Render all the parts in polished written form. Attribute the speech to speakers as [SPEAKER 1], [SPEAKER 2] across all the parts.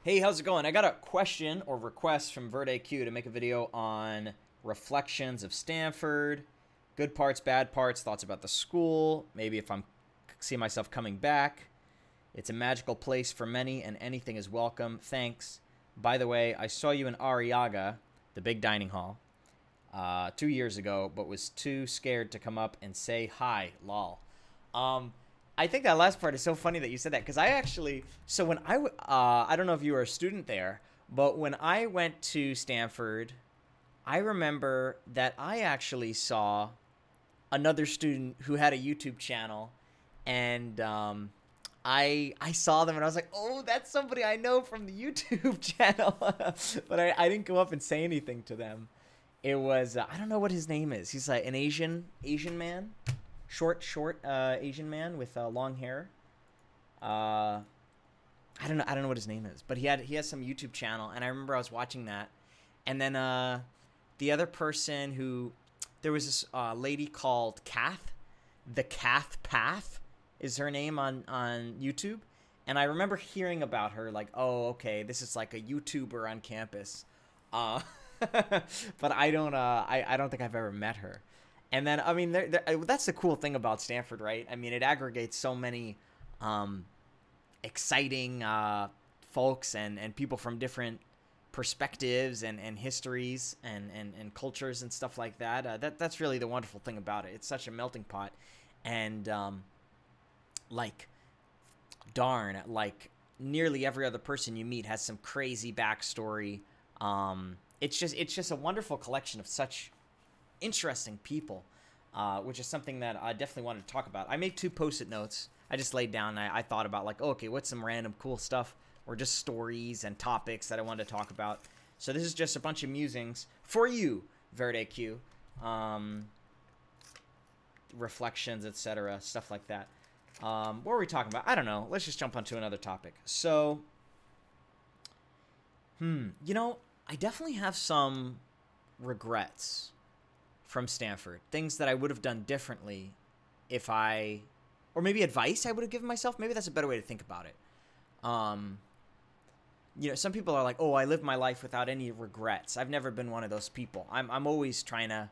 [SPEAKER 1] Hey, how's it going? I got a question or request from VertAQ to make a video on reflections of Stanford, good parts, bad parts, thoughts about the school, maybe if I'm see myself coming back. It's a magical place for many and anything is welcome. Thanks. By the way, I saw you in Arriaga, the big dining hall, 2 years ago, but was too scared to come up and say hi, lol. I think that last part is so funny that you said that, because I actually, so when I don't know if you were a student there, but when I went to Stanford, I remember that I actually saw another student who had a YouTube channel, and I saw them and I was like, oh, that's somebody I know from the YouTube channel, but I didn't go up and say anything to them. It was I don't know what his name is. He's like an Asian man. Short Asian man with long hair. I don't know what his name is, but he has some YouTube channel, and I remember I was watching that, and then the other person who, there was this lady called Kath, the Kath Path is her name on YouTube, and I remember hearing about her like, oh, okay, this is like a YouTuber on campus, but I don't think I've ever met her. And then, I mean, that's the cool thing about Stanford, right? I mean, it aggregates so many exciting folks and people from different perspectives and histories and cultures and stuff like that. That's really the wonderful thing about it. It's such a melting pot. And, like, darn, like, nearly every other person you meet has some crazy backstory. It's just a wonderful collection of such interesting people, which is something that I definitely wanted to talk about. I made 2 post-it notes. I just laid down and I thought about like, oh, okay, what's some random cool stuff or just stories and topics that I wanted to talk about. So this is just a bunch of musings for you, VertAQ, reflections, etc., stuff like that. What were we talking about? I don't know. Let's just jump onto another topic. So, you know, I definitely have some regrets from Stanford, things that I would have done differently if or maybe advice I would have given myself. Maybe that's a better way to think about it. You know, some people are like, oh, I lived my life without any regrets. I've never been one of those people. I'm always trying to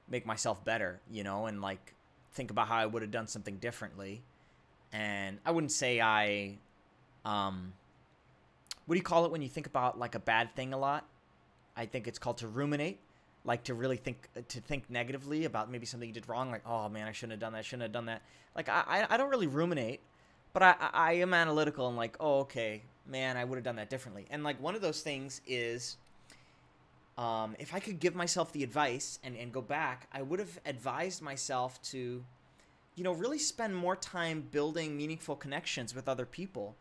[SPEAKER 1] make myself better, you know, and like think about how I would have done something differently. And I wouldn't say what do you call it when you think about like a bad thing a lot? I think it's called to ruminate. Like to really think negatively about maybe something you did wrong, like, oh man, I shouldn't have done that, shouldn't have done that. Like I don't really ruminate, but I am analytical and like, oh, okay, man, I would have done that differently. And like one of those things is, if I could give myself the advice and go back, I would have advised myself to, you know, really spend more time building meaningful connections with other people.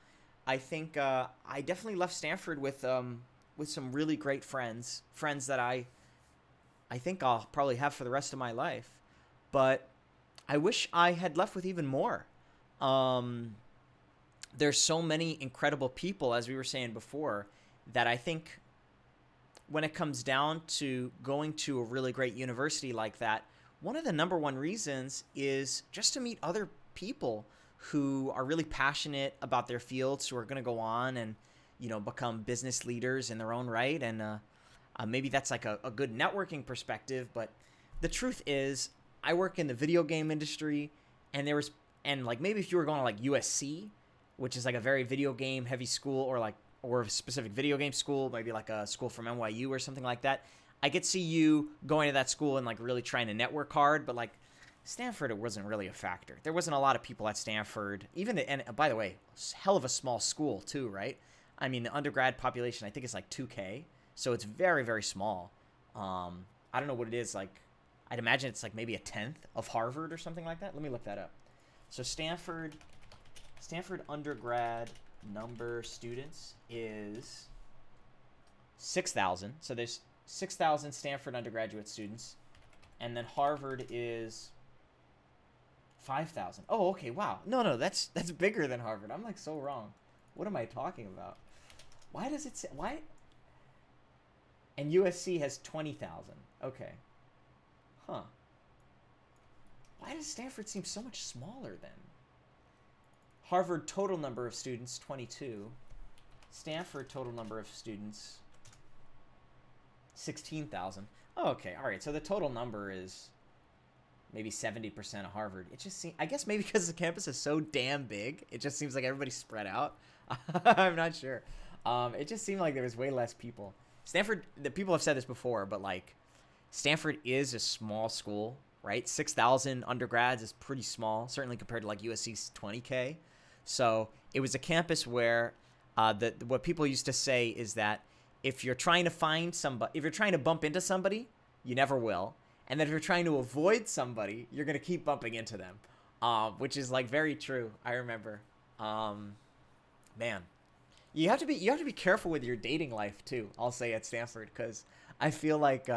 [SPEAKER 1] I think I definitely left Stanford with some really great friends that I think I'll probably have for the rest of my life, but I wish I had left with even more. There's so many incredible people, as we were saying before, that I think when it comes down to going to a really great university like that, one of the #1 reasons is just to meet other people who are really passionate about their fields, who are going to go on and, you know, become business leaders in their own right. And, maybe that's like a good networking perspective, but the truth is I work in the video game industry, and like maybe if you were going to like USC, which is like a very video game heavy school, or a specific video game school, maybe like a school from NYU or something like that, I could see you going to that school and like really trying to network hard. But like Stanford, it wasn't really a factor. There wasn't a lot of people at Stanford, and by the way, hell of a small school too, right? I mean, the undergrad population, I think it's like 2K. So it's very, very small. I don't know what it is. Like, I'd imagine it's like maybe a 10th of Harvard or something like that. Let me look that up. So Stanford undergrad number students is 6,000. So there's 6,000 Stanford undergraduate students. And then Harvard is 5,000. Oh, okay. Wow. No, that's bigger than Harvard. I'm like so wrong. What am I talking about? Why does it say, why? And USC has 20,000. Okay. Huh. Why does Stanford seem so much smaller then? Harvard total number of students, 22. Stanford total number of students, 16,000. Oh, okay, all right. So the total number is maybe 70% of Harvard. It just seems, I guess maybe because the campus is so damn big, it just seems like everybody's spread out. I'm not sure. It just seemed like there was way less people. Stanford, the people have said this before, but like Stanford is a small school, right? 6,000 undergrads is pretty small, certainly compared to like USC's 20K. So it was a campus where what people used to say is that if you're trying to find somebody, if you're trying to bump into somebody, you never will. And that if you're trying to avoid somebody, you're going to keep bumping into them, which is like very true. I remember, man, you have to be careful with your dating life too. I'll say at Stanford, because I feel like,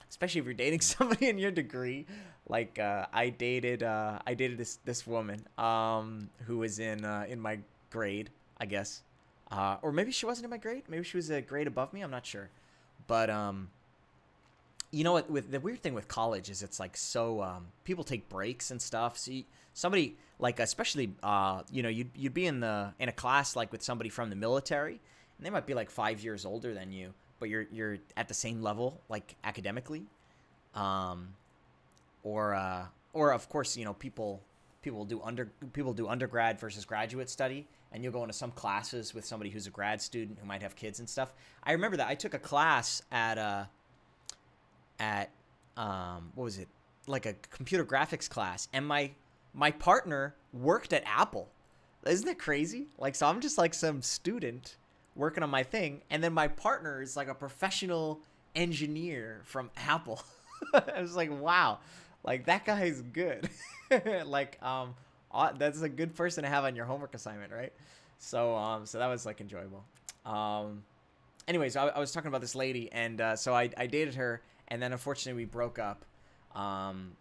[SPEAKER 1] especially if you're dating somebody in your degree, like I dated this woman who was in my grade, I guess, or maybe she wasn't in my grade. Maybe she was a grade above me. I'm not sure, but you know what? With the weird thing with college is it's like so people take breaks and stuff. So somebody like especially you know you'd be in a class like with somebody from the military, and they might be like 5 years older than you, but you're at the same level like academically, or of course you know people do undergrad versus graduate study, and you'll go into some classes with somebody who's a grad student who might have kids and stuff. I remember that I took a class at what was it, like a computer graphics class, and my partner worked at Apple. Isn't that crazy? Like, so I'm just like some student working on my thing, and then my partner is like a professional engineer from Apple. I was like, wow, like that guy is good. Like that's a good person to have on your homework assignment, right? So so that was like enjoyable. Anyways, I was talking about this lady, and so I dated her. And then, unfortunately, we broke up,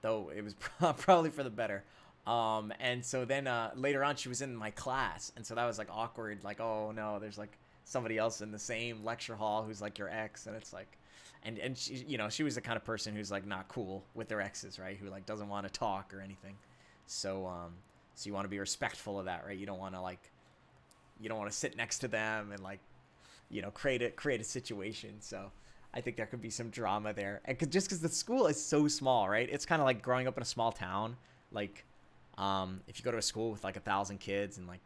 [SPEAKER 1] though it was probably for the better. And so then later on, she was in my class. And so that was, like, awkward. Like, oh, no, there's, like, somebody else in the same lecture hall who's, like, your ex. And it's, like, and she, you know, she was the kind of person who's, like, not cool with their exes, right? Who, like, doesn't want to talk or anything. So, so you want to be respectful of that, right? You don't want to, like, you don't want to sit next to them and, like, you know, create a situation. So I think there could be some drama there, and just because the school is so small, right? It's kind of like growing up in a small town. Like, if you go to a school with like 1,000 kids and like,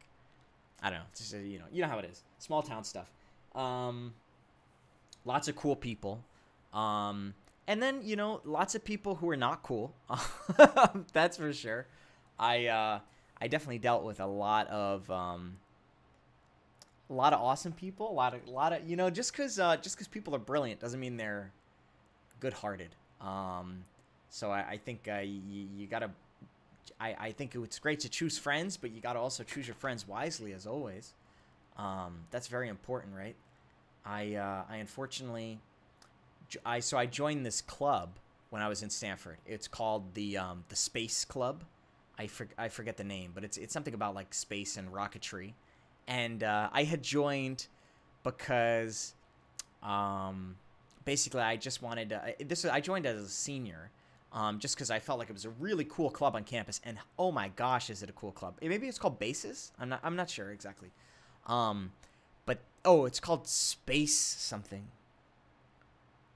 [SPEAKER 1] I don't know, just, you know how it is, small town stuff. Lots of cool people, and then you know, lots of people who are not cool. That's for sure. I definitely dealt with a lot of awesome people, a lot of you know, just because people are brilliant doesn't mean they're good-hearted. So I think you gotta, I think it's great to choose friends, but you gotta also choose your friends wisely, as always. That's very important, right? I unfortunately, I joined this club when I was in Stanford. It's called the Space Club. I forget the name, but it's something about like space and rocketry. And I had joined because basically I just wanted to, I joined as a senior just because I felt like it was a really cool club on campus. And oh my gosh, is it a cool club? Maybe it's called Basis. I'm not sure exactly. But oh, it's called Space something.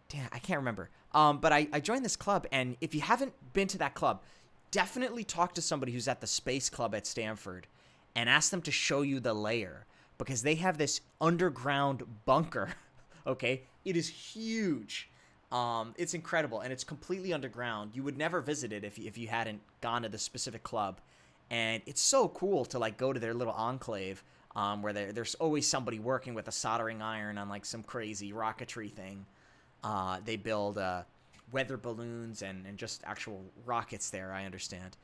[SPEAKER 1] Damn, I can't remember. But I joined this club, and if you haven't been to that club, definitely talk to somebody who's at the Space Club at Stanford and ask them to show you the lair, because they have this underground bunker. Okay, it is huge. It's incredible, and it's completely underground. You would never visit it if you hadn't gone to the specific club, and it's so cool to like go to their little enclave where there's always somebody working with a soldering iron on like some crazy rocketry thing. They build weather balloons and just actual rockets there, I understand.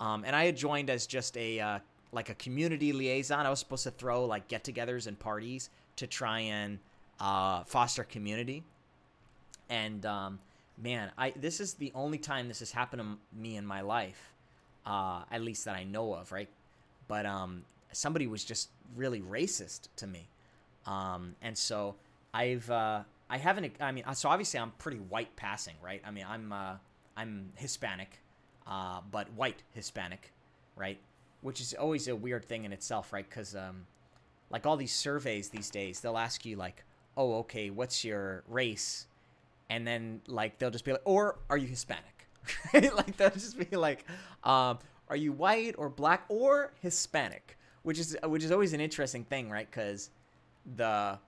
[SPEAKER 1] And I had joined as just a like a community liaison. I was supposed to throw like get-togethers and parties to try and foster community. And man, this is the only time this has happened to me in my life, at least that I know of, right? But somebody was just really racist to me, and so I haven't. I mean, so obviously I'm pretty white passing, right? I mean, I'm Hispanic, but white Hispanic, right? Which is always a weird thing in itself, right? Because like all these surveys these days, they'll ask you like, oh, okay, what's your race? And then like they'll just be like, or are you Hispanic? Like they'll just be like, are you white or black or Hispanic? Which is always an interesting thing, right? Because the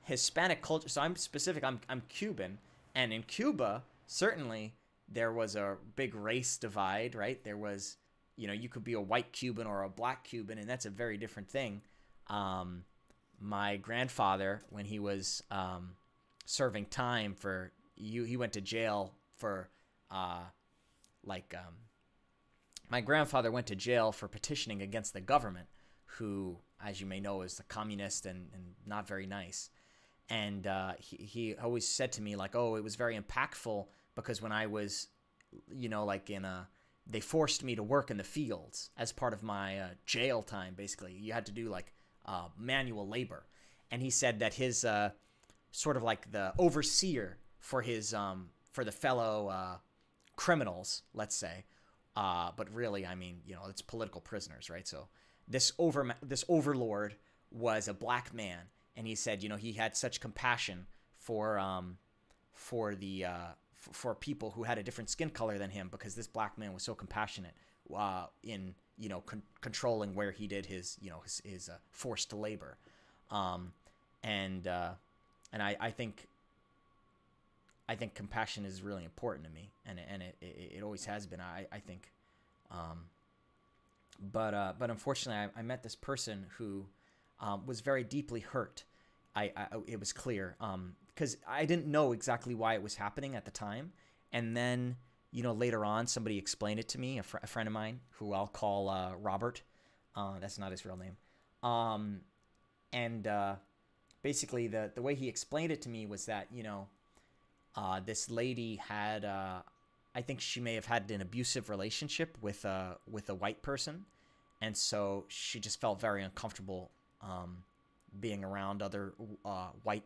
[SPEAKER 1] Hispanic culture. So I'm specific. I'm Cuban, and in Cuba, certainly there was a big race divide, right? There was, you could be a white Cuban or a black Cuban, and that's a very different thing. My grandfather, when he was serving time for he went to jail for my grandfather went to jail for petitioning against the government, who, as you may know, is the communist and not very nice. And he always said to me like, oh, it was very impactful because when I was, they forced me to work in the fields as part of my jail time. Basically, you had to do like manual labor. And he said that his sort of like the overseer for his for the fellow criminals, let's say, but really, I mean, it's political prisoners, right? So this overlord was a black man, and he said, he had such compassion for people who had a different skin color than him, because this black man was so compassionate in controlling where he did his his forced labor, and I think compassion is really important to me, and it always has been. I think, but unfortunately, I met this person who was very deeply hurt. It was clear, because I didn't know exactly why it was happening at the time, and then later on somebody explained it to me. A friend of mine who I'll call Robert. That's not his real name. And basically the way he explained it to me was that this lady had I think she may have had an abusive relationship with a white person, and so she just felt very uncomfortable being around other white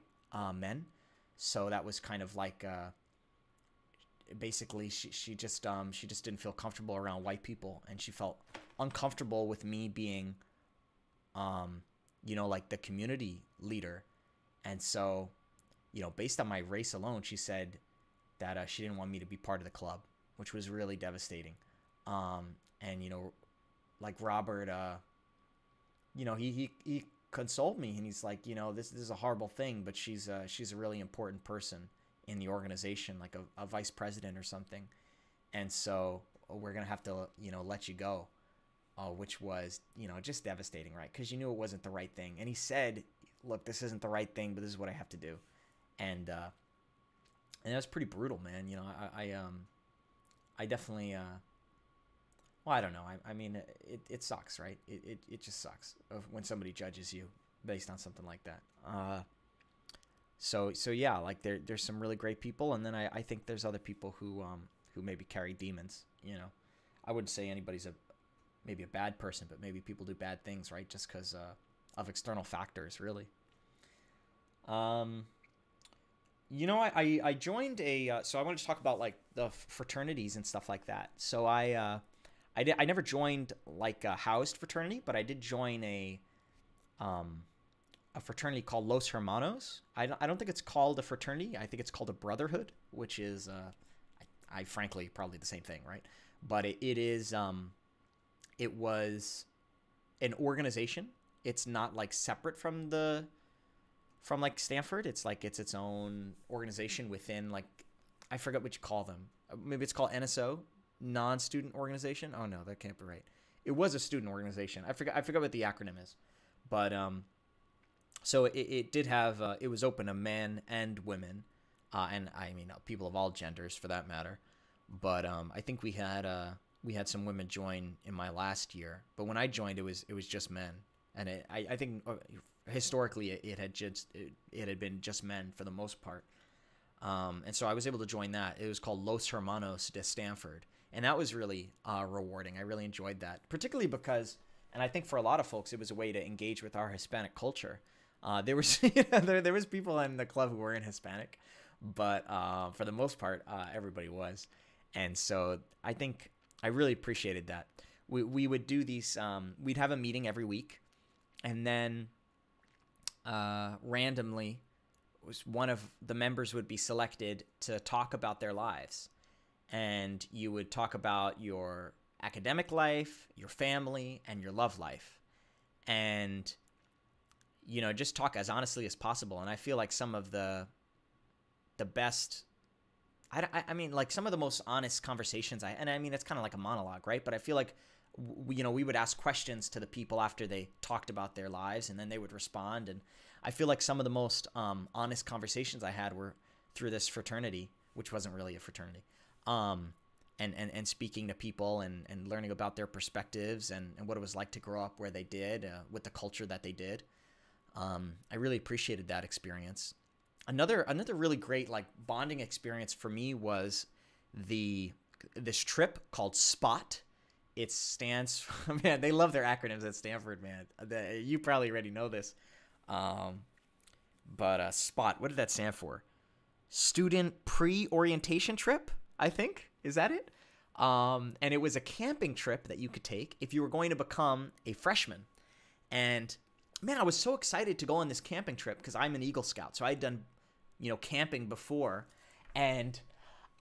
[SPEAKER 1] men. So that was kind of like basically she just didn't feel comfortable around white people, and she felt uncomfortable with me being like the community leader. And so based on my race alone, she said that she didn't want me to be part of the club, which was really devastating. And like Robert, he consoled me, and he's like, this is a horrible thing, but she's a really important person in the organization, like a vice president or something. And so we're gonna have to let you go, which was just devastating, right? Because you knew it wasn't the right thing. And he said, look, this isn't the right thing, but this is what I have to do. And that was pretty brutal, man. I definitely well, I don't know. I mean, it sucks, right? It just sucks when somebody judges you based on something like that. So yeah, like there's some really great people, and then I think there's other people who maybe carry demons. I wouldn't say anybody's maybe a bad person, but maybe people do bad things, right? Just because of external factors, really. I joined so I wanted to talk about like the fraternities and stuff like that. So I never joined like a housed fraternity, but I did join a fraternity called Los Hermanos. I don't think it's called a fraternity. I think it's called a brotherhood, which is I frankly probably the same thing, right? But it was an organization. It's not like separate from like Stanford. It's like it's its own organization within, like, I forget what you call them. Maybe it's called NSO, non-student organization. Oh no, that can't be right. It was a student organization. I forgot what the acronym is. But so it did have it was open to men and women, and I mean people of all genders for that matter. But I think we had some women join in my last year. But when I joined, it was just men, and I think historically it had been just men for the most part. And so I was able to join that. It was called Los Hermanos de Stanford, and that was really rewarding. I really enjoyed that, particularly because, and I think for a lot of folks, it was a way to engage with our Hispanic culture. There was there was people in the club who weren't Hispanic, but for the most part, everybody was. And so I think I really appreciated that. We would do these. We'd have a meeting every week, and then randomly, one of the members would be selected to talk about their lives. And you would talk about your academic life, your family, and your love life. And, you know, just talk as honestly as possible. And I feel like some of the best, I mean, like some of the most honest conversations and I mean, it's kind of like a monologue, right? But I feel like, you know, we would ask questions to the people after they talked about their lives, and then they would respond. And I feel like some of the most honest conversations I had were through this fraternity, which wasn't really a fraternity. And speaking to people and learning about their perspectives and what it was like to grow up where they did, with the culture that they did. I really appreciated that experience. Another really great like bonding experience for me was this trip called SPOT. It stands for, man, they love their acronyms at Stanford, man. You probably already know this. But SPOT, what did that stand for? Student Pre-Orientation Trip, I think. Is that it? And it was a camping trip that you could take if you were going to become a freshman. And man, I was so excited to go on this camping trip because I'm an Eagle Scout. So I'd done, you know, camping before. And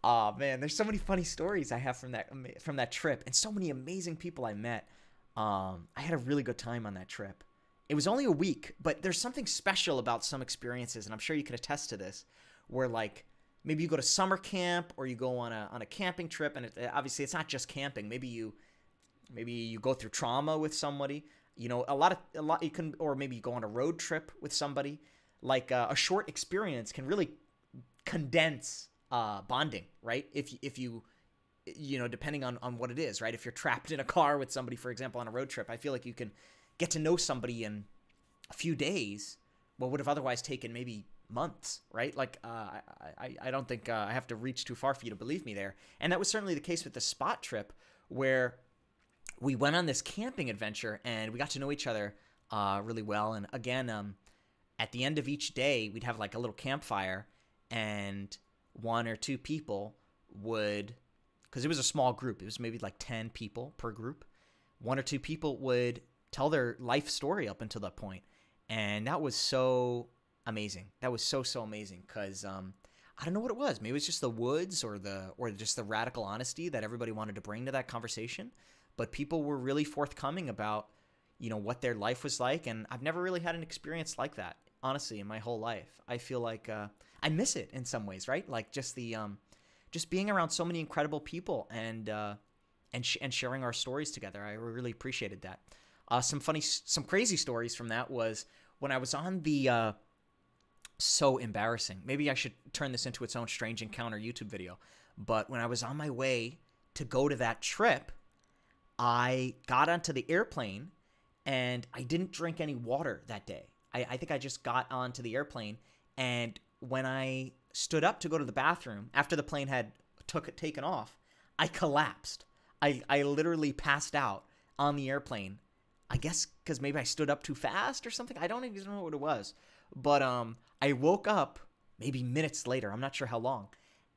[SPEAKER 1] man, there's so many funny stories I have from that trip, and so many amazing people I met. I had a really good time on that trip. It was only a week, but there's something special about some experiences, and I'm sure you could attest to this, where like maybe you go to summer camp or you go on a camping trip, and obviously it's not just camping. Maybe you go through trauma with somebody. You know, a lot you can, or maybe you go on a road trip with somebody. Like a short experience can really condense bonding, right? If you know, depending on what it is, right? If you're trapped in a car with somebody, for example, on a road trip, I feel like you can get to know somebody in a few days, what would have otherwise taken maybe months, right? Like, I don't think I have to reach too far for you to believe me there. And that was certainly the case with the SPOT trip, where we went on this camping adventure and we got to know each other really well. And again, at the end of each day, we'd have like a little campfire, and one or two people would, because it was a small group, it was maybe like 10 people per group, one or two people would tell their life story up until that point. And that was so amazing. That was so amazing, because I don't know what it was. Maybe it was just the woods or just the radical honesty that everybody wanted to bring to that conversation. But people were really forthcoming about, you know, what their life was like. And I've never really had an experience like that, honestly, in my whole life. I feel like I miss it in some ways, right? Like just the just being around so many incredible people and sharing our stories together. I really appreciated that. Some crazy stories from that was when I was on the so embarrassing. Maybe I should turn this into its own strange encounter YouTube video. But when I was on my way to go to that trip, I got onto the airplane and I didn't drink any water that day. I think I just got onto the airplane, and when I stood up to go to the bathroom after the plane had taken off, I collapsed. I literally passed out on the airplane. I guess because maybe I stood up too fast or something. I don't even know what it was. But I woke up maybe minutes later. I'm not sure how long.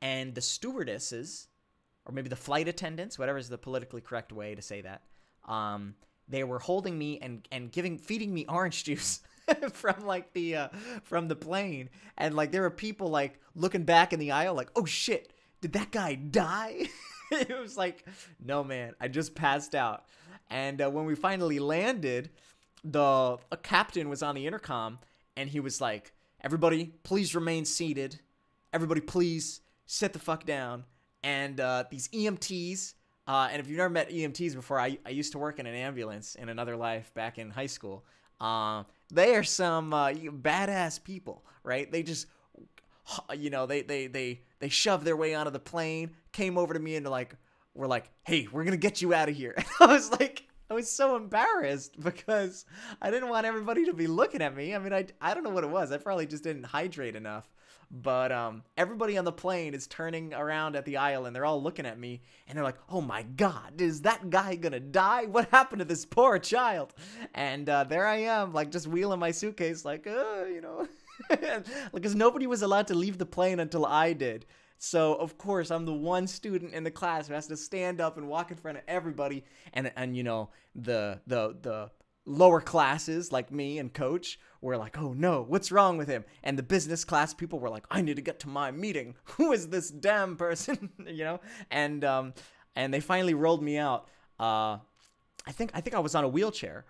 [SPEAKER 1] And the stewardesses, or maybe the flight attendants, whatever is the politically correct way to say that, they were holding me and feeding me orange juice from like from the plane. And like there were people like looking back in the aisle like, oh shit, did that guy die? It was like, no man, I just passed out. And when we finally landed, a captain was on the intercom, and he was like, everybody, please remain seated. Everybody, please sit the fuck down. And these EMTs, and if you've never met EMTs before, I used to work in an ambulance in another life back in high school. They are some badass people, right? They just, you know, they shoved their way onto the plane, came over to me and were like, hey, we're going to get you out of here. And I was so embarrassed because I didn't want everybody to be looking at me. I mean, I don't know what it was. I probably just didn't hydrate enough. But everybody on the plane is turning around at the aisle, and they're all looking at me, and they're like, oh my God, is that guy gonna die? What happened to this poor child? And there I am, like just wheeling my suitcase, like, you know, because nobody was allowed to leave the plane until I did. So, of course, I'm the one student in the class who has to stand up and walk in front of everybody. And you know, the lower classes like me and Coach were like, oh no, what's wrong with him? And the business class people were like, I need to get to my meeting. Who is this damn person? You know? And they finally rolled me out. I think I was on a wheelchair.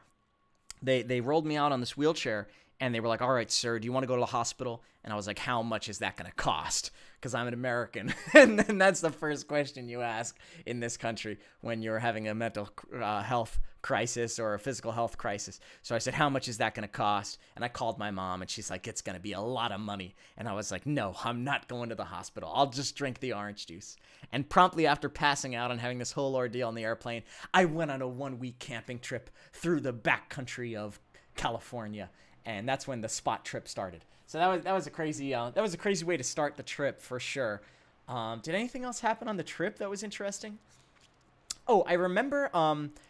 [SPEAKER 1] They rolled me out on this wheelchair, and they were like, all right, sir, do you want to go to the hospital? And I was like, how much is that going to cost? Because I'm an American. And then that's the first question you ask in this country when you're having a mental health crisis or a physical health crisis. So I said, how much is that going to cost? And I called my mom, and she's like, it's going to be a lot of money. And I was like, no, I'm not going to the hospital. I'll just drink the orange juice. And promptly after passing out and having this whole ordeal on the airplane, I went on a 1-week camping trip through the backcountry of California. And that's when the spot trip started. So that was a crazy way to start the trip for sure. Did anything else happen on the trip that was interesting? Oh, I remember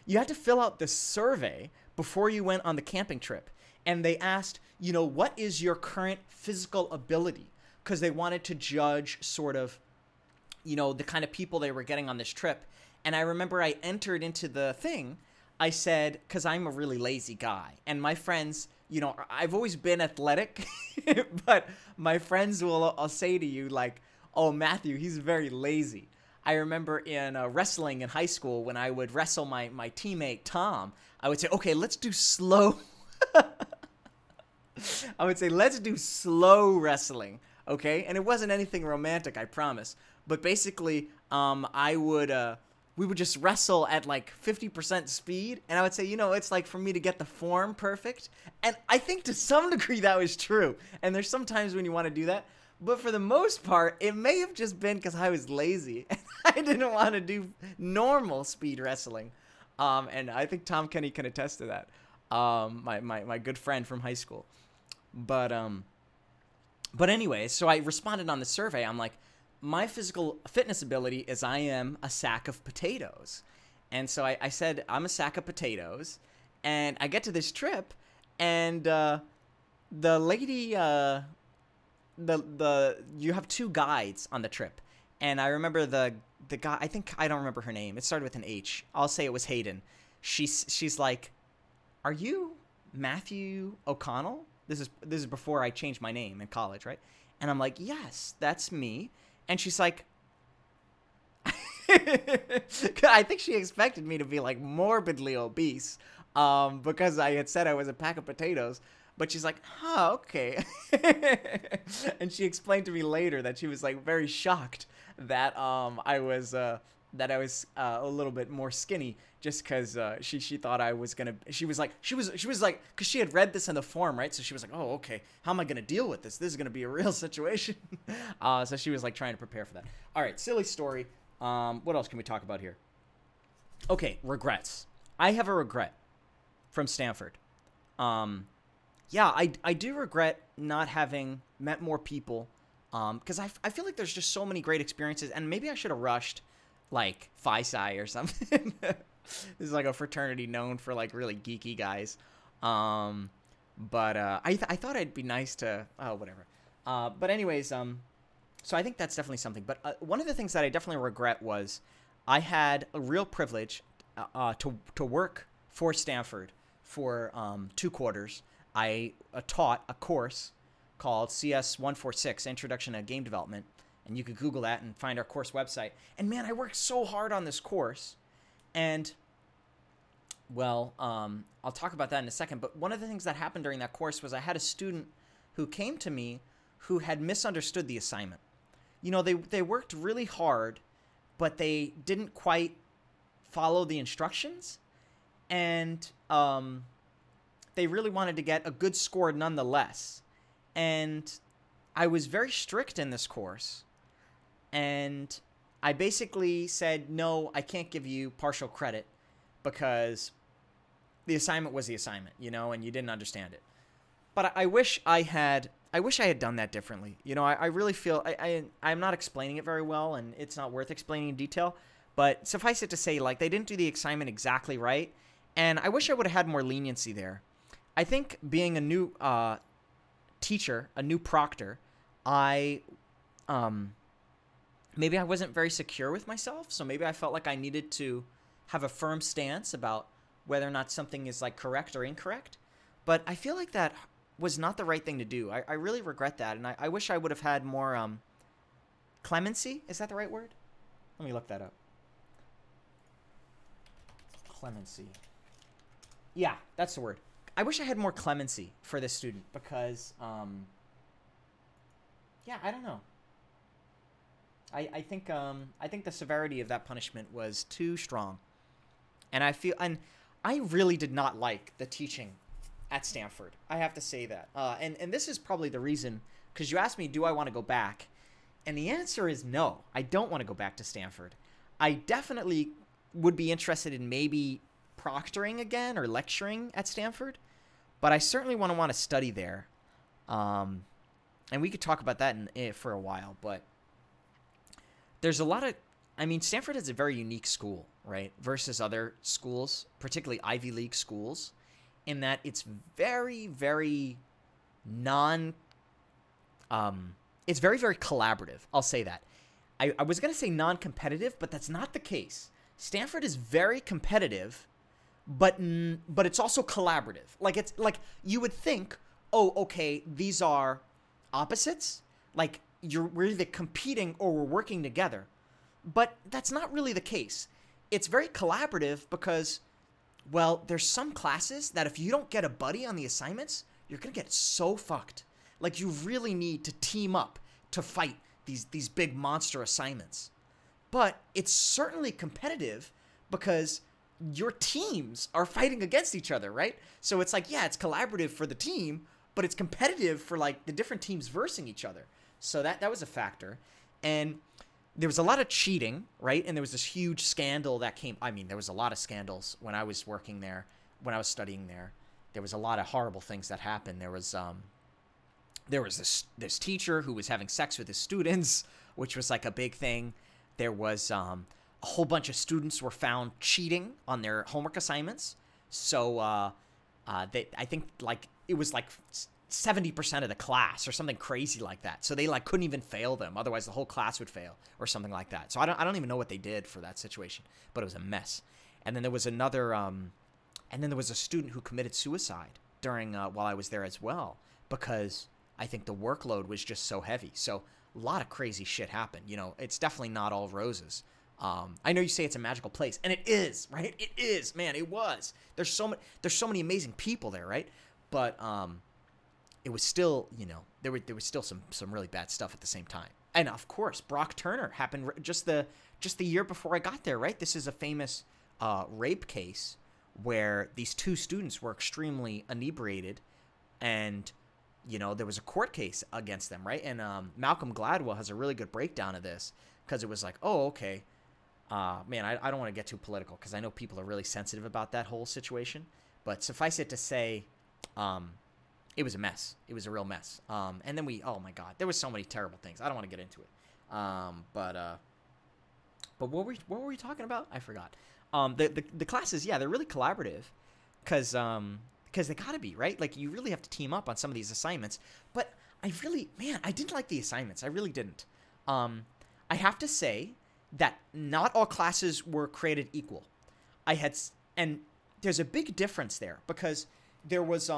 [SPEAKER 1] you had to fill out this survey before you went on the camping trip, and they asked, you know, what is your current physical ability? Because they wanted to judge sort of, you know, the kind of people they were getting on this trip. And I remember I entered into the thing. I said, because I'm a really lazy guy, and my friends, you know, I've always been athletic, but my friends will say to you like, oh, Matthew, he's very lazy. I remember in wrestling in high school, when I would wrestle my teammate Tom, I would say, okay, let's do slow. I would say, let's do slow wrestling, okay? And it wasn't anything romantic, I promise. But basically, we would just wrestle at like 50% speed. And I would say, you know, it's like for me to get the form perfect. And I think to some degree that was true. And there's some times when you want to do that. But for the most part, it may have just been because I was lazy. And I didn't want to do normal speed wrestling. And I think Tom Kenny can attest to that. My good friend from high school. But anyway, so I responded on the survey. I'm like, my physical fitness ability is I am a sack of potatoes. And so I said, I'm a sack of potatoes. And I get to this trip, and the lady, you have 2 guides on the trip. And I remember the guy, I don't remember her name. It started with an H. I'll say it was Hayden. She's like, are you Matthew O'Connell? This is before I changed my name in college, right? And I'm like, yes, that's me. And she's like, I think she expected me to be like morbidly obese, because I had said I was a pack of potatoes. But she's like, oh, okay. And she explained to me later that she was like very shocked that I was a little bit more skinny, just because she thought I was gonna. She was like, because she had read this in the form, right? So she was like, oh, okay, how am I gonna deal with this? This is gonna be a real situation. So she was like trying to prepare for that. All right, silly story. What else can we talk about here? Okay, regrets. I have a regret from Stanford. Yeah, I do regret not having met more people, because I feel like there's just so many great experiences, and maybe I should have rushed like Phi Psi or something. This is like a fraternity known for like really geeky guys. But I thought it'd be nice to, whatever. But anyways, so I think that's definitely something. But one of the things that I definitely regret was I had a real privilege to work for Stanford for 2 quarters. I taught a course called CS 146, Introduction to Game Development. And you could Google that and find our course website. And man, I worked so hard on this course. And, well, I'll talk about that in a second. But one of the things that happened during that course was I had a student who came to me who had misunderstood the assignment. You know, they worked really hard, but they didn't quite follow the instructions. And they really wanted to get a good score nonetheless. And I was very strict in this course. And I basically said, no, I can't give you partial credit because the assignment was the assignment, you know, and you didn't understand it. But I wish I had done that differently. You know, I really feel I'm not explaining it very well, and it's not worth explaining in detail. But suffice it to say, like, they didn't do the assignment exactly right. And I wish I would have had more leniency there. I think being a new teacher, a new proctor, maybe I wasn't very secure with myself, so maybe I felt like I needed to have a firm stance about whether or not something is like correct or incorrect. But I feel like that was not the right thing to do. I really regret that, and I wish I would have had more clemency. Is that the right word? Let me look that up. Clemency. Yeah, that's the word. I wish I had more clemency for this student because, yeah, I don't know. I think the severity of that punishment was too strong, and I really did not like the teaching at Stanford. I have to say that, and this is probably the reason, because you asked me, do I want to go back, and the answer is no. I don't want to go back to Stanford. I definitely would be interested in maybe proctoring again or lecturing at Stanford, but I certainly want to study there, and we could talk about that for a while, but there's a lot of, I mean, Stanford is a very unique school, right, versus other schools, particularly Ivy League schools, in that it's very, very it's very, very collaborative. I'll say that. I was going to say non-competitive, but that's not the case. Stanford is very competitive, but it's also collaborative. Like, it's like you would think, oh, okay, these are opposites. Like, we're either competing or we're working together. But that's not really the case. It's very collaborative because, well, there's some classes that if you don't get a buddy on the assignments, you're going to get so fucked. Like, you really need to team up to fight these big monster assignments. But it's certainly competitive because your teams are fighting against each other, right? So it's like, yeah, it's collaborative for the team, but it's competitive for, like, the different teams versing each other. So that was a factor. And there was a lot of cheating, right? And there was this huge scandal that came. I mean, there was a lot of scandals when I was working there, when I was studying there. There was a lot of horrible things that happened. There was this teacher who was having sex with his students, which was like a big thing. There was a whole bunch of students were found cheating on their homework assignments. So I think like it was like 70% of the class or something crazy like that. So they like couldn't even fail them. Otherwise the whole class would fail or something like that. So I don't even know what they did for that situation, but it was a mess. And then there was another, and then there was a student who committed suicide during, while I was there as well, because I think the workload was just so heavy. So a lot of crazy shit happened. You know, it's definitely not all roses. I know you say it's a magical place, and it is, right? It is, man. It was. There's so many amazing people there, right? But it was still, you know, there was still some really bad stuff at the same time. And of course, Brock Turner happened just the year before I got there, right? This is a famous rape case where these two students were extremely inebriated, and you know, there was a court case against them, right? And Malcolm Gladwell has a really good breakdown of this, because it was like, oh, okay, man, I don't want to get too political because I know people are really sensitive about that whole situation. But suffice it to say, it was a mess. It was a real mess. And then oh my God, there was so many terrible things. I don't want to get into it. But what were we talking about? I forgot. The classes, yeah, they're really collaborative because they gotta be, right? Like, you really have to team up on some of these assignments. But I didn't like the assignments. I really didn't. I have to say that not all classes were created equal. And there's a big difference there, because there was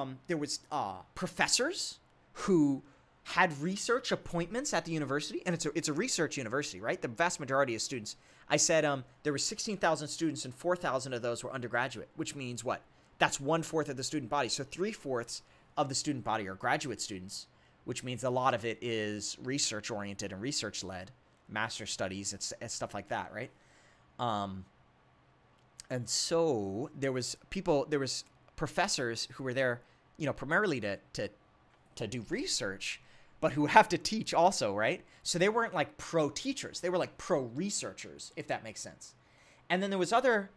[SPEAKER 1] professors who had research appointments at the university, and it's a research university, right? The vast majority of students. I said there were 16,000 students, and 4,000 of those were undergraduate, which means what? That's 1/4 of the student body. So 3/4 of the student body are graduate students, which means a lot of it is research oriented and research led, master's studies and stuff like that, right? And so there was professors who were there, you know, primarily to do research, but who have to teach also, right? So they weren't like pro teachers. They were like pro researchers, if that makes sense. And then there was other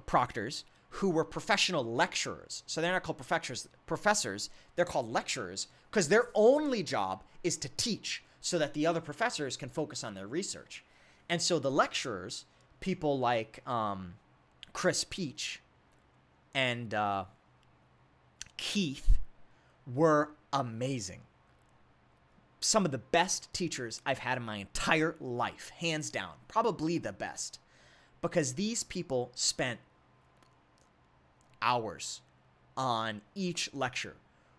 [SPEAKER 1] proctors who were professional lecturers. So they're not called professors. They're called lecturers, because their only job is to teach so that the other professors can focus on their research. And so the lecturers, people like Chris Peach and Keith, were amazing. Some of the best teachers I've had in my entire life, hands down, probably the best, because these people spent hours on each lecture,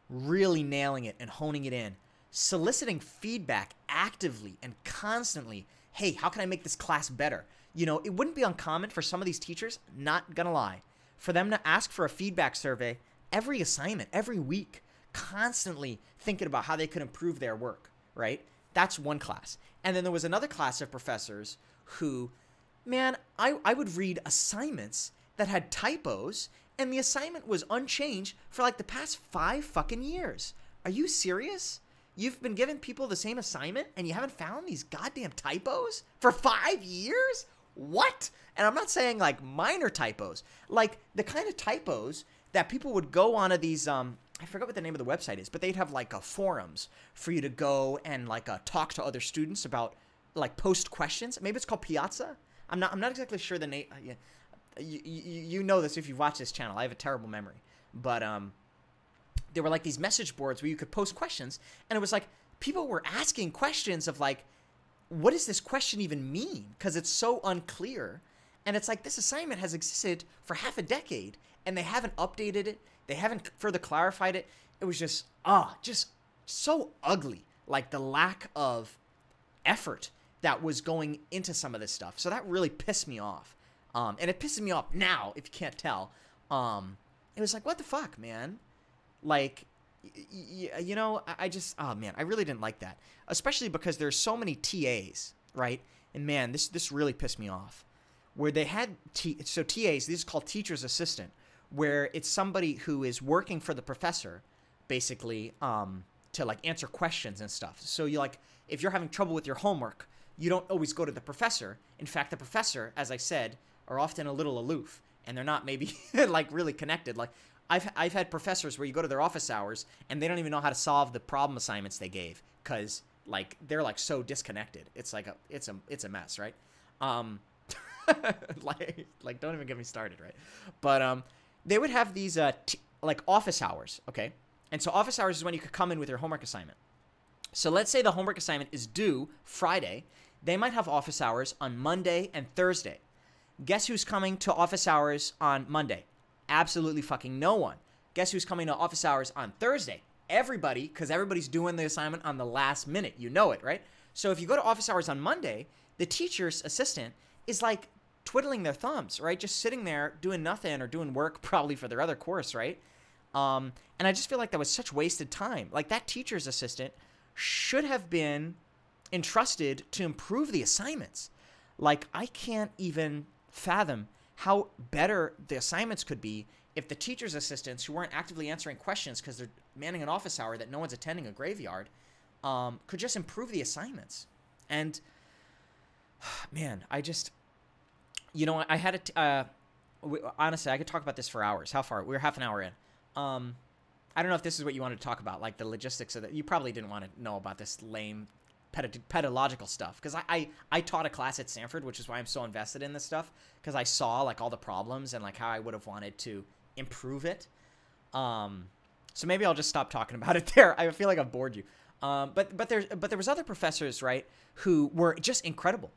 [SPEAKER 1] really nailing it and honing it in, soliciting feedback actively and constantly. Hey, how can I make this class better? You know, it wouldn't be uncommon for some of these teachers, not gonna lie, for them to ask for a feedback survey every assignment, every week, constantly thinking about how they could improve their work, right? That's one class. And then there was another class of professors who, man, I would read assignments that had typos, and the assignment was unchanged for like the past 5 fucking years. Are you serious? You've been giving people the same assignment and you haven't found these goddamn typos for 5 years? What? And I'm not saying like minor typos, like the kind of typos that people would go onto these, I forget what the name of the website is, but they'd have like forums for you to go and like talk to other students about, like post questions. Maybe it's called Piazza. I'm not exactly sure the name. You know this if you've watched this channel. I have a terrible memory, but there were like these message boards where you could post questions, and it was like people were asking questions of like, what does this question even mean? Because it's so unclear. And it's like, this assignment has existed for half a decade and they haven't updated it. They haven't further clarified it. It was just so ugly. Like the lack of effort that was going into some of this stuff. So that really pissed me off. And it pisses me off now, if you can't tell. It was like, what the fuck, man? Like, you know, I just, oh man, I really didn't like that. Especially because there's so many TAs, right? And man, this really pissed me off. Where they had, so TAs, this is called teacher's assistant, where it's somebody who is working for the professor, basically, to like answer questions and stuff. So you like, if you're having trouble with your homework, you don't always go to the professor. In fact, the professor, as I said, are often a little aloof, and they're not maybe like really connected. Like I've had professors where you go to their office hours and they don't even know how to solve the problem assignments they gave because like they're like so disconnected. It's like it's a mess, right? like don't even get me started, right? But they would have these like office hours, okay? And so office hours is when you could come in with your homework assignment. So let's say the homework assignment is due Friday. They might have office hours on Monday and Thursday. Guess who's coming to office hours on Monday? Absolutely fucking no one. Guess who's coming to office hours on Thursday? Everybody, because everybody's doing the assignment on the last minute. You know it, right? So if you go to office hours on Monday, the teacher's assistant is like twiddling their thumbs, right? Just sitting there doing nothing or doing work probably for their other course, right? And I just feel like that was such wasted time. Like that teacher's assistant should have been entrusted to improve the assignments. Like I can't even fathom how better the assignments could be if the teacher's assistants who weren't actively answering questions because they're manning an office hour that no one's attending a graveyard could just improve the assignments. And man, I just, you know, I had honestly, I could talk about this for hours. How far? We're half an hour in. I don't know if this is what you wanted to talk about, like the logistics of it. You probably didn't want to know about this lame pedagogical stuff because I taught a class at Stanford, which is why I'm so invested in this stuff, because I saw like all the problems and like how I would have wanted to improve it. So maybe I'll just stop talking about it there. I feel like I've bored you. But there was other professors, right, who were just incredible.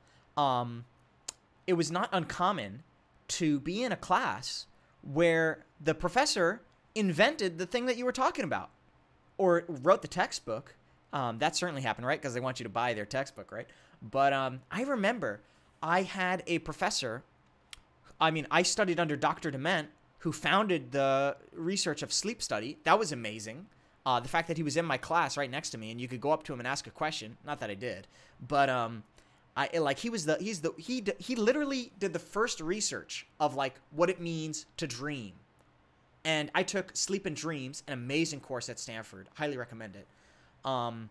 [SPEAKER 1] It was not uncommon to be in a class where the professor invented the thing that you were talking about or wrote the textbook. That certainly happened, right? Because they want you to buy their textbook, right? But I remember I had a professor. I mean, I studied under Dr. Dement, who founded the research of sleep study. That was amazing. The fact that he was in my class right next to me and you could go up to him and ask a question. Not that I did, but he literally did the first research of like what it means to dream. And I took Sleep and Dreams, an amazing course at Stanford. Highly recommend it. And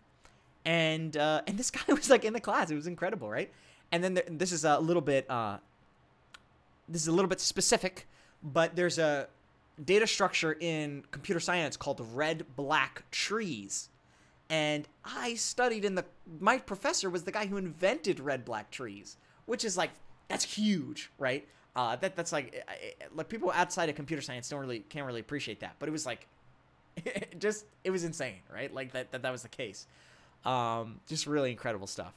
[SPEAKER 1] this guy was like in the class. It was incredible, right? And then this is a little bit specific, but there's a data structure in computer science called red-black trees. And I studied my professor was the guy who invented red-black trees, which is like, that's huge, right? That's like people outside of computer science can't really appreciate that, but it was like, it was insane, right? Like that was the case. Just really incredible stuff.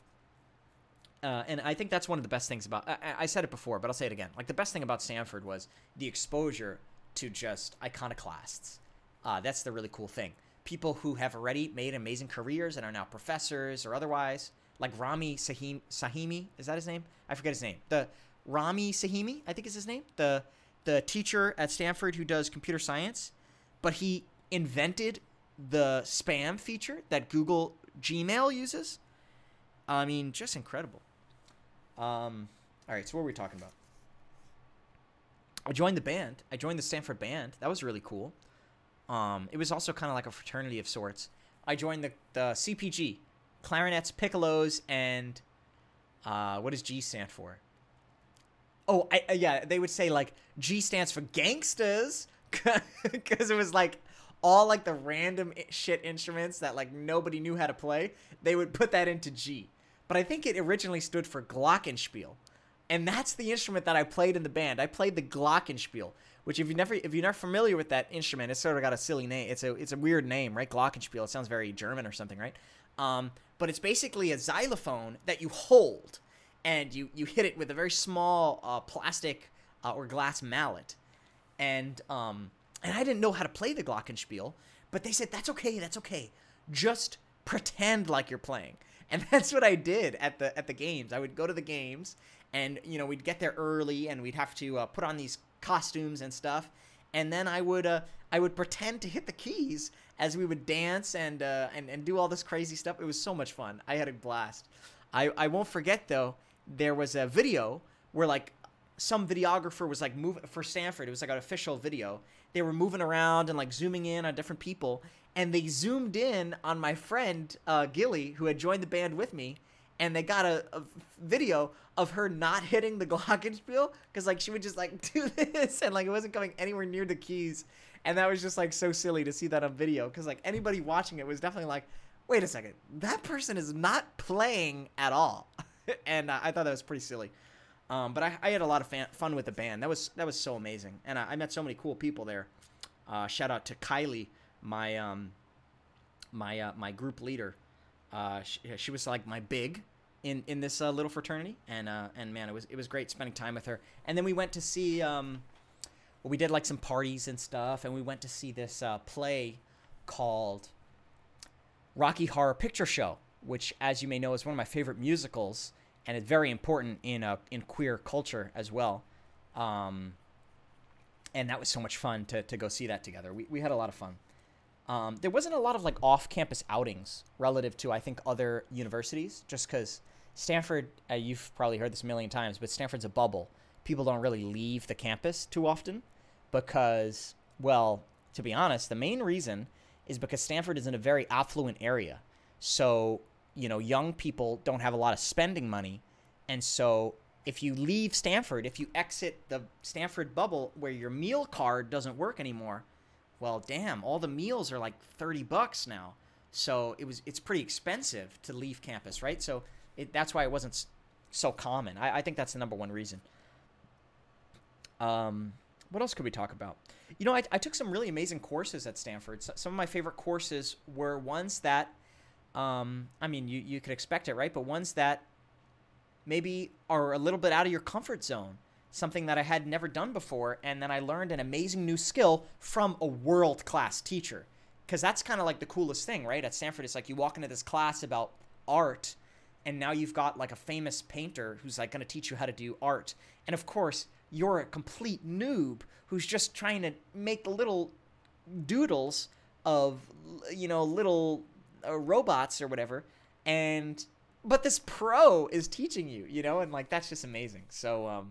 [SPEAKER 1] And I think that's one of the best things about, I said it before, but I'll say it again. Like the best thing about Stanford was the exposure to just iconoclasts. That's the really cool thing. People who have already made amazing careers and are now professors or otherwise, like Rami Sahimi, is that his name? I forget his name. The Rami Sahimi, I think is his name. The teacher at Stanford who does computer science, but he invented the spam feature that Google Gmail uses. I mean, just incredible. All right, so what were we talking about? I joined the band. I joined the Stanford band. That was really cool. It was also kind of like a fraternity of sorts. I joined the CPG, clarinets, piccolos, and what does G stand for? Oh, yeah, they would say like G stands for gangsters, because it was like all like the random shit instruments that like nobody knew how to play. They would put that into G, but I think it originally stood for glockenspiel, and that's the instrument that I played in the band. I played the glockenspiel, which if you're not familiar with that instrument, it's sort of got a silly name. It's a weird name, right? Glockenspiel. It sounds very German or something, right? But it's basically a xylophone that you hold, and you hit it with a very small plastic or glass mallet. And I didn't know how to play the glockenspiel, but they said, that's okay. Just pretend like you're playing. And that's what I did at the games. I would go to the games, and we'd get there early, and we'd have to put on these costumes and stuff, and then I would pretend to hit the keys as we would dance and do all this crazy stuff. It was so much fun. I had a blast. I won't forget though, there was a video where like some videographer was like moving for Stanford. It was like an official video. They were moving around and like zooming in on different people, and they zoomed in on my friend Gilly, who had joined the band with me, and they got a video of her not hitting the glockenspiel, because like she would just like do this, and like it wasn't coming anywhere near the keys, and that was just like so silly to see that on video, because like anybody watching it was definitely like, wait a second, that person is not playing at all. And I thought that was pretty silly. But I had a lot of fun with the band. That was so amazing, and I met so many cool people there. Shout out to Kylie, my my group leader. She was like my big in this little fraternity, and man, it was great spending time with her. And then we went to see we did like some parties and stuff, and we went to see this play called Rocky Horror Picture Show, which, as you may know, is one of my favorite musicals, and it's very important in queer culture as well. And that was so much fun to go see that together. We had a lot of fun. There wasn't a lot of like off-campus outings relative to, I think, other universities, just because Stanford, you've probably heard this a million times, but Stanford's a bubble. People don't really leave the campus too often because, well, to be honest, the main reason is because Stanford is in a very affluent area. So, young people don't have a lot of spending money. And so if you leave Stanford, if you exit the Stanford bubble where your meal card doesn't work anymore, well, damn, all the meals are like $30 now. So it's pretty expensive to leave campus, right? So that's why it wasn't so common. I think that's the number one reason. What else could we talk about? I took some really amazing courses at Stanford. Some of my favorite courses were ones that, I mean, you could expect it, right? But ones that maybe are a little bit out of your comfort zone, something that I had never done before, and then I learned an amazing new skill from a world-class teacher. Because that's kind of like the coolest thing, right? At Stanford, it's like you walk into this class about art, and now you've got like a famous painter who's like going to teach you how to do art. And of course, you're a complete noob who's just trying to make little doodles of, little robots or whatever. But this pro is teaching you, and like that's just amazing. So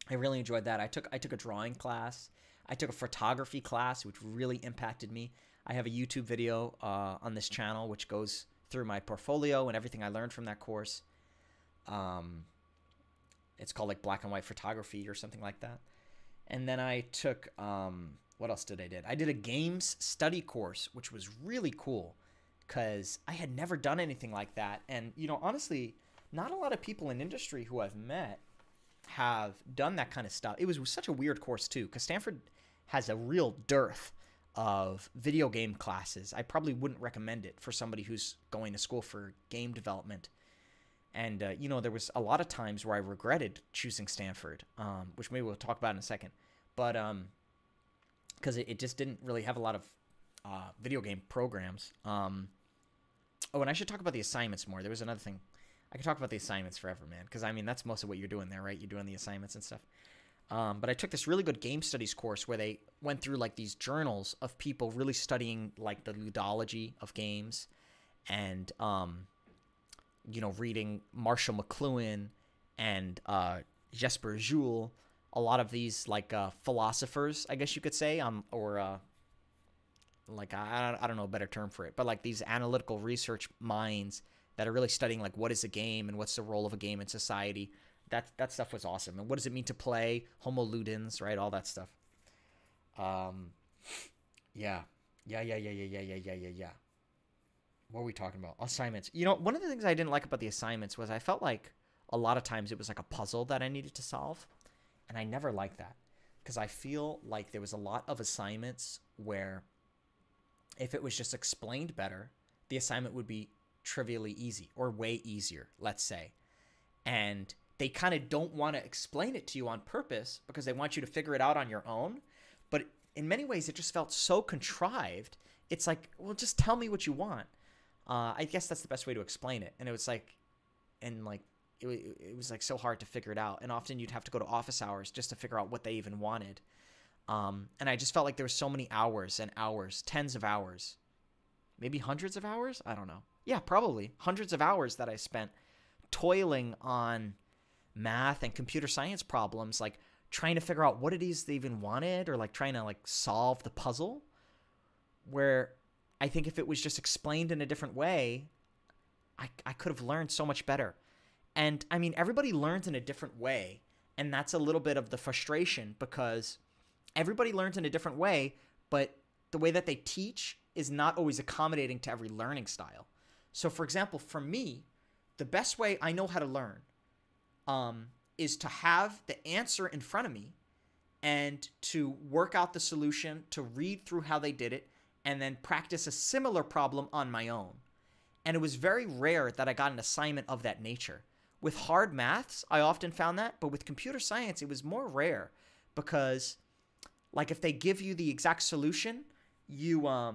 [SPEAKER 1] I really enjoyed that. I took a drawing class. I took a photography class, which really impacted me. I have a YouTube video on this channel which goes through my portfolio and everything I learned from that course. It's called like Black and White Photography or something like that. And then I took, what else did I did? I did a games study course, which was really cool because I had never done anything like that. And, honestly, not a lot of people in industry who I've met have done that kind of stuff. It was such a weird course too, because Stanford has a real dearth of video game classes. I probably wouldn't recommend it for somebody who's going to school for game development. And, there was a lot of times where I regretted choosing Stanford, which maybe we'll talk about in a second. But because it just didn't really have a lot of video game programs. Oh, and I should talk about the assignments more. There was another thing. I could talk about the assignments forever, man, because I mean that's most of what you're doing there, right? You're doing the assignments and stuff. But I took this really good game studies course where they went through like these journals of people really studying like the ludology of games, and reading Marshall McLuhan and Jesper Juul, a lot of these like philosophers, I guess you could say, or like I don't know a better term for it, but like these analytical research minds that are really studying like what is a game and what's the role of a game in society. That stuff was awesome. And what does it mean to play? Homo ludens, right? All that stuff. Yeah. What are we talking about? Assignments. One of the things I didn't like about the assignments was I felt like a lot of times it was like a puzzle that I needed to solve. And I never liked that because I feel like there was a lot of assignments where if it was just explained better, the assignment would be trivially easy or way easier, let's say. And they kind of don't want to explain it to you on purpose because they want you to figure it out on your own. But in many ways, it just felt so contrived. It's like, well, just tell me what you want. I guess that's the best way to explain it. And it was like, it was like so hard to figure it out. And often you'd have to go to office hours just to figure out what they even wanted. And I just felt like there were so many hours and hours, tens of hours, maybe hundreds of hours. I don't know. Yeah, probably hundreds of hours that I spent toiling on math and computer science problems, like trying to figure out what it is they even wanted, or like trying to like solve the puzzle, where I think if it was just explained in a different way, I could have learned so much better. And I mean, everybody learns in a different way. And that's a little bit of the frustration because everybody learns in a different way, but the way that they teach is not always accommodating to every learning style. So for example, for me, the best way I know how to learn is to have the answer in front of me and to work out the solution, to read through how they did it, and then practice a similar problem on my own. And it was very rare that I got an assignment of that nature. With hard maths, I often found that, but with computer science, it was more rare because, like, if they give you the exact solution, you, I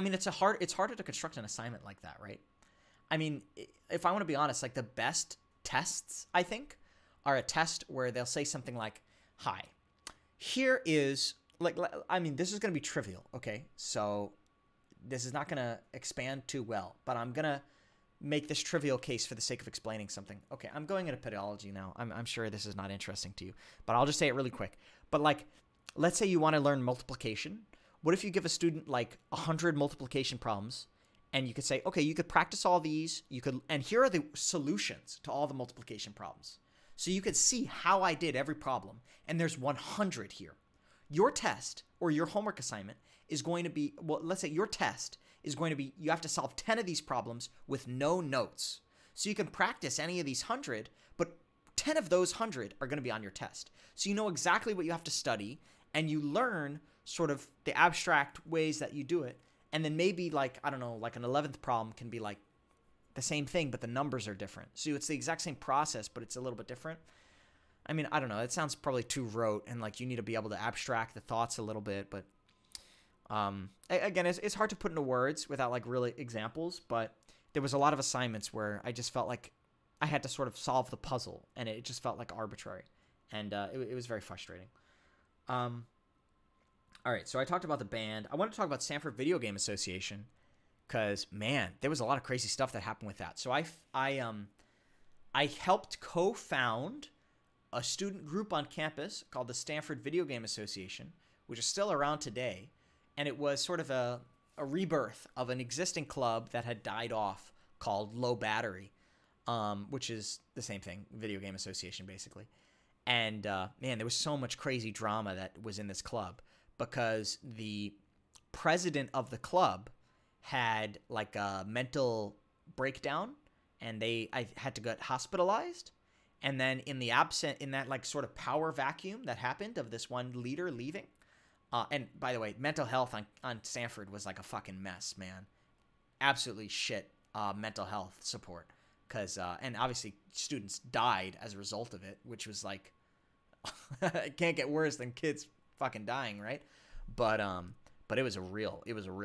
[SPEAKER 1] mean, it's harder to construct an assignment like that, right? I mean, if I want to be honest, like the best tests, I think, are a test where they'll say something like, hi, here is, like, I mean, this is going to be trivial, okay? So this is not going to expand too well, but I'm going to make this trivial case for the sake of explaining something. Okay, I'm going into pedagogy now. I'm sure this is not interesting to you, but I'll just say it really quick. But like, let's say you want to learn multiplication. What if you give a student like 100 multiplication problems and you could say, okay, you could practice all these, and here are the solutions to all the multiplication problems. So you could see how I did every problem, and there's 100 here. Your test or your homework assignment is going to be, well, let's say your test is going to be, you have to solve 10 of these problems with no notes. So you can practice any of these 100, but 10 of those 100 are going to be on your test. So you know exactly what you have to study, and you learn sort of the abstract ways that you do it. And then maybe like, I don't know, like an 11th problem can be like the same thing, but the numbers are different. So it's the exact same process, but it's a little bit different. I mean, I don't know. It sounds probably too rote, and like you need to be able to abstract the thoughts a little bit. But again, it's hard to put into words without like really examples. But there was a lot of assignments where I just felt like I had to sort of solve the puzzle, and it just felt like arbitrary, and it was very frustrating. All right, so I talked about the band. I want to talk about Stanford Video Game Association because, man, there was a lot of crazy stuff that happened with that. So I helped co-found a student group on campus called the Stanford Video Game Association, which is still around today. And it was sort of a rebirth of an existing club that had died off called Low Battery, which is the same thing, Video Game Association, basically. And, man, there was so much crazy drama that was in this club because the president of the club had like a mental breakdown, and I had to get hospitalized. And then in that like sort of power vacuum that happened of this one leader leaving, and by the way, mental health on Stanford was like a fucking mess, man. Absolutely shit mental health support. And obviously students died as a result of it, which was like, it can't get worse than kids fucking dying, right? But it was a real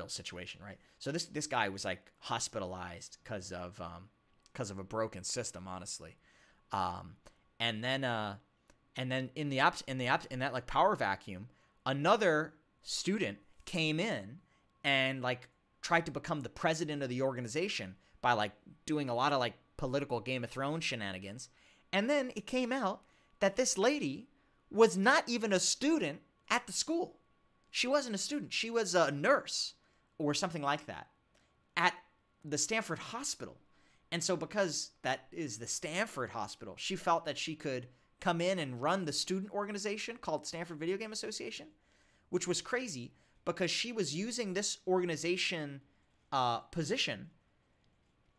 [SPEAKER 1] situation, right? So this guy was like hospitalized because of a broken system, honestly. And then in that like power vacuum, another student came in and like tried to become the president of the organization by like doing a lot of like political Game of Thrones shenanigans. And then it came out that this lady was not even a student at the school. She wasn't a student. She was a nurse or something like that at the Stanford hospital. And so because that is the Stanford hospital, she felt that she could come in and run the student organization called Stanford Video Game Association, which was crazy because she was using this organization position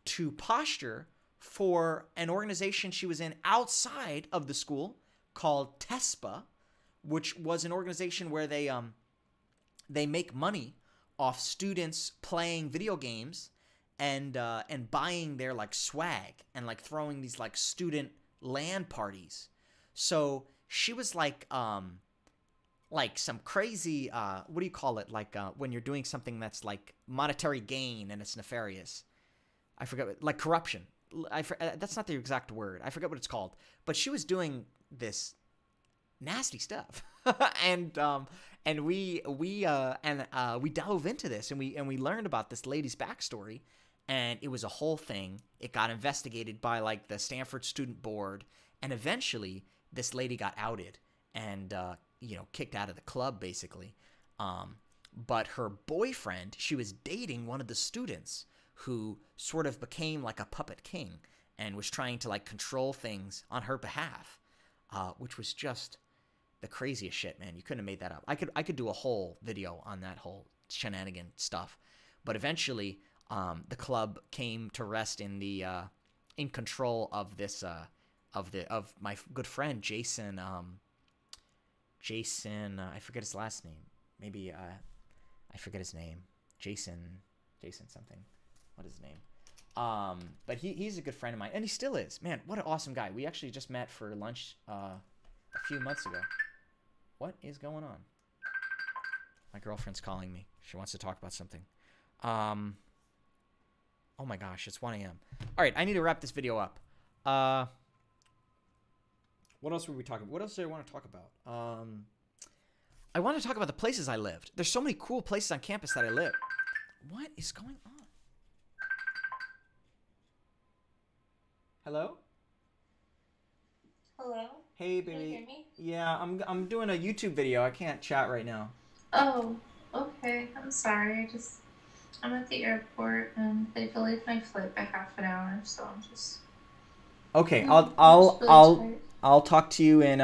[SPEAKER 1] to posture for an organization she was in outside of the school called TESPA, which was an organization where they make money off students playing video games and buying their like swag and like throwing these like student LAN parties. So she was like some crazy what do you call it, like when you're doing something that's like monetary gain and it's nefarious. I forget, like corruption. That's not the exact word. I forget what it's called. But she was doing this nasty stuff, and we dove into this and we learned about this lady's backstory, and it was a whole thing. It got investigated by like the Stanford Student Board, and eventually this lady got outed and kicked out of the club basically. But her boyfriend, she was dating one of the students who sort of became like a puppet king and was trying to like control things on her behalf, which was just the craziest shit, man. You couldn't have made that up. I could do a whole video on that whole shenanigan stuff, but eventually the club came to rest in the in control of this of my good friend Jason. I forget his last name. Maybe I forget his name. Jason something. What is his name? But he's a good friend of mine, and he still is. Man, what an awesome guy. We actually just met for lunch a few months ago. What is going on? My girlfriend's calling me. She wants to talk about something. Oh my gosh, it's 1 a.m. All right, I need to wrap this video up. What else were we talking about? What else did I want to talk about? I want to talk about the places I lived. There's so many cool places on campus that I live. What is going on? Hello?
[SPEAKER 2] Hello?
[SPEAKER 1] Hey, baby.
[SPEAKER 2] Can you hear me?
[SPEAKER 1] Yeah, I'm doing a YouTube video. I can't chat right now.
[SPEAKER 2] Oh, okay. I'm sorry. I'm at the airport and they delayed my flight by half an hour, so I'm just.
[SPEAKER 1] Okay,
[SPEAKER 2] I'm just really tired.
[SPEAKER 1] I'll talk to you in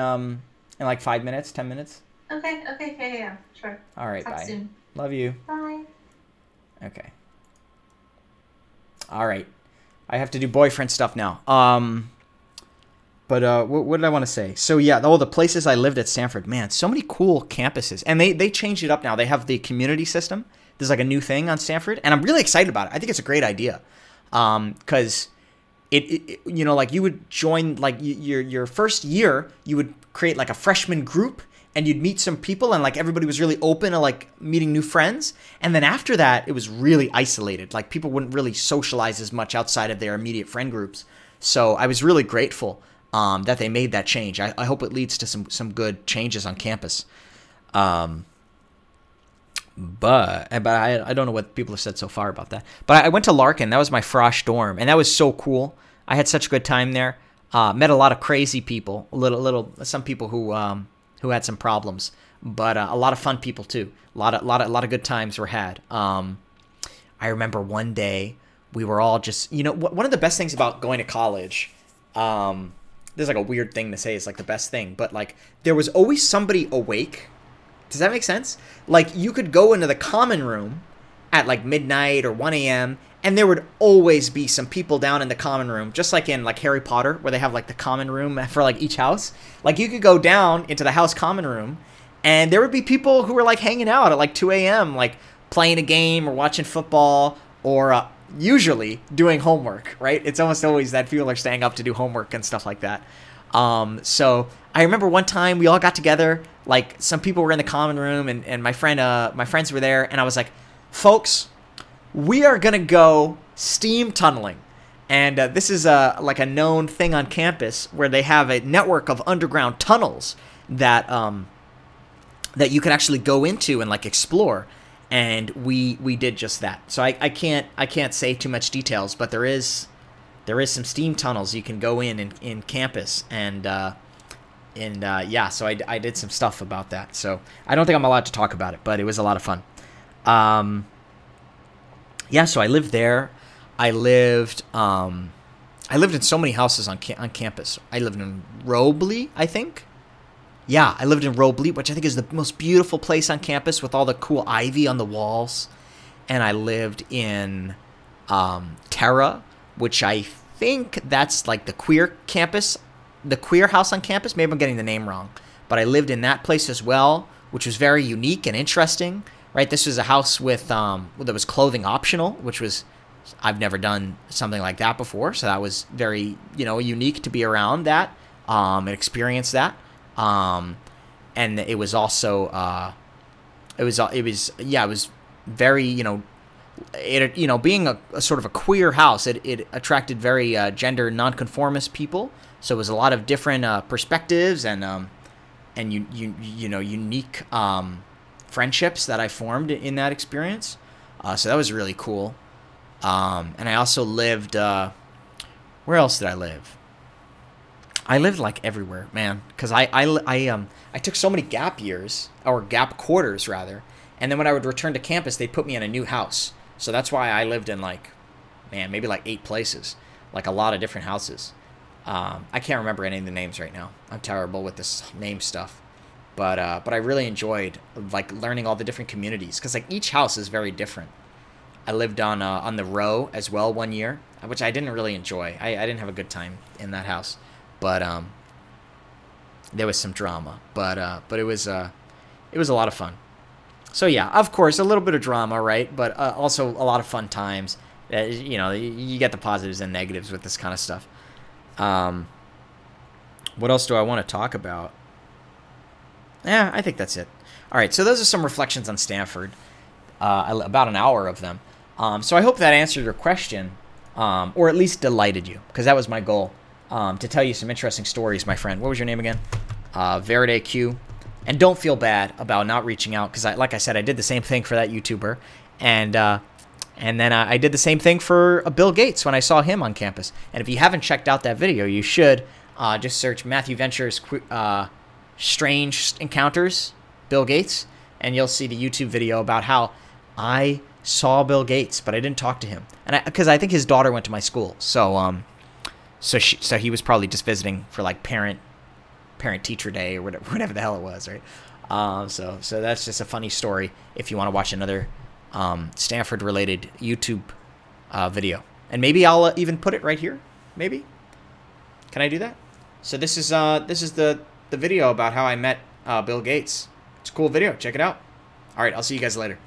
[SPEAKER 1] like 5 minutes, 10 minutes.
[SPEAKER 2] Okay, yeah, sure.
[SPEAKER 1] All right,
[SPEAKER 2] Talk
[SPEAKER 1] bye.
[SPEAKER 2] soon.
[SPEAKER 1] Love you.
[SPEAKER 2] Bye.
[SPEAKER 1] Okay. All right. I have to do boyfriend stuff now. But what did I want to say? So yeah, the places I lived at Stanford, man, so many cool campuses. And they changed it up now. They have the community system. There's like a new thing on Stanford, and I'm really excited about it. I think it's a great idea. Cuz it like you would join like your first year, you would create like a freshman group and you'd meet some people, and like everybody was really open to like meeting new friends. And then after that, it was really isolated. Like people wouldn't really socialize as much outside of their immediate friend groups. So I was really grateful that they made that change. I hope it leads to some good changes on campus. But I don't know what people have said so far about that. But I went to Larkin. That was my frosh dorm, and that was so cool. I had such a good time there. Met a lot of crazy people. Some people who had some problems, but a lot of fun people too. A lot of good times were had. I remember one day we were all just, one of the best things about going to college. This is like a weird thing to say. It's like the best thing, but like there was always somebody awake. Does that make sense? Like you could go into the common room at like midnight or 1 a.m. and there would always be some people down in the common room, just like in like Harry Potter, where they have like the common room for like each house. Like you could go down into the house common room and there would be people who were like hanging out at like 2 a.m., like playing a game or watching football or usually doing homework, right? It's almost always that people are staying up to do homework and stuff like that. So I remember one time we all got together like some people were in the common room, and my friends were there, and I was like, folks, we are gonna go steam tunneling. And this is like a known thing on campus where they have a network of underground tunnels that that you can actually go into and like explore. And we did just that. So I can't say too much details, but there is some steam tunnels you can go in campus, and yeah, so I did some stuff about that. So I don't think I'm allowed to talk about it, but it was a lot of fun. Yeah, so I lived there. I lived in so many houses on campus. I lived in Robley, I think. Yeah, I lived in Robley, which I think is the most beautiful place on campus with all the cool ivy on the walls. And I lived in Terra, which I think that's like the queer campus, the queer house on campus. Maybe I'm getting the name wrong. But I lived in that place as well, which was very unique and interesting. Right, this was a house with that was clothing optional, which was, I've never done something like that before, so that was very, unique to be around that and experience that. And it was also it was very, being a sort of a queer house, it attracted very gender nonconformist people. So it was a lot of different perspectives and unique friendships that I formed in that experience. So that was really cool. And I also lived, where else did I live? I lived like everywhere, man, because I took so many gap years, or gap quarters rather, and then when I would return to campus, they'd put me in a new house. So that's why I lived in like, man, maybe like 8 places, like a lot of different houses. I can't remember any of the names right now. I'm terrible with this name stuff. But I really enjoyed like learning all the different communities, because like each house is very different. I lived on the row as well one year, which I didn't really enjoy. I didn't have a good time in that house, but there was some drama. But it was a lot of fun. So yeah, of course, a little bit of drama, right? But also a lot of fun times. You get the positives and negatives with this kind of stuff. What else do I want to talk about? Yeah, I think that's it. All right, so those are some reflections on Stanford, about an hour of them. So I hope that answered your question, or at least delighted you, because that was my goal, to tell you some interesting stories, my friend. What was your name again? Verde Q. And don't feel bad about not reaching out, because like I said, I did the same thing for that YouTuber, and then I did the same thing for Bill Gates when I saw him on campus. And if you haven't checked out that video, you should. Just search Matthew Ventures Strange Encounters Bill Gates, and you'll see the YouTube video about how I saw Bill Gates, but I didn't talk to him, and because I think his daughter went to my school, so he was probably just visiting for like parent teacher day or whatever the hell it was, right? So that's just a funny story if you want to watch another Stanford related YouTube video, and maybe I'll even put it right here. Maybe, can I do that? So this is the video about how I met Bill Gates. It's a cool video. Check it out. All right, I'll see you guys later.